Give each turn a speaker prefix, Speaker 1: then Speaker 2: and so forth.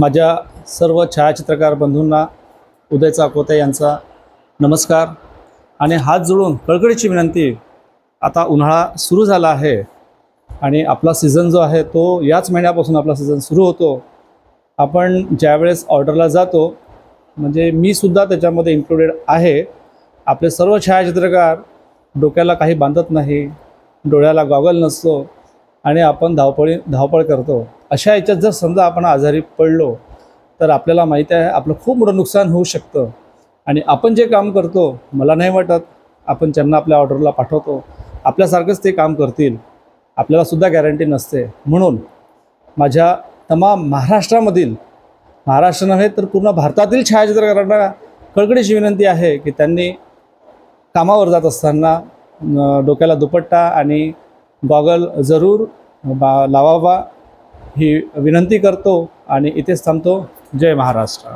Speaker 1: माझ्या सर्व छायाचित्रकार बंधूंना उदय चाकोते यांचा नमस्कार आणि हात जोडून कळकळीची विनंती। आता उन्हाळा सुरू झाला आहे आणि आपला सीझन जो आहे तो याच महिन्यापासून आपला सीझन सुरू होतो। आपण ज्यावेळेस ऑर्डरला जातो म्हणजे मी सुद्धा त्याच्यामध्ये इन्क्लुडेड आहे। आपले सर्व छायाचित्रकार डोक्याला काही बांधत नाही, डोळ्याला गॉगल नसतो आणि आपण धावपळ करतो। अशा याच्यात जर समजा आपण आजारी पडलो तर आपल्याला माहिती आहे आपलं खूप मोठं नुकसान होऊ शकतं। आणि आपण जे काम करतो मला नाही वाटत आपण ज्यांना आपल्या ऑर्डरला पाठवतो आपल्यासारखंच ते काम करतील, आपल्याला सुद्धा गॅरंटी नसते। म्हणून माझ्या तमाम महाराष्ट्र नव्हे तर पूर्ण भारतातील छायाचित्रकारांना कळकळीची विनंती आहे की त्यांनी कामावर जात असताना डोक्याला दुपट्टा आणि गॉगल जरूर लावावा ही विनंती करतो आणि इथेच थांबतो। जय महाराष्ट्र।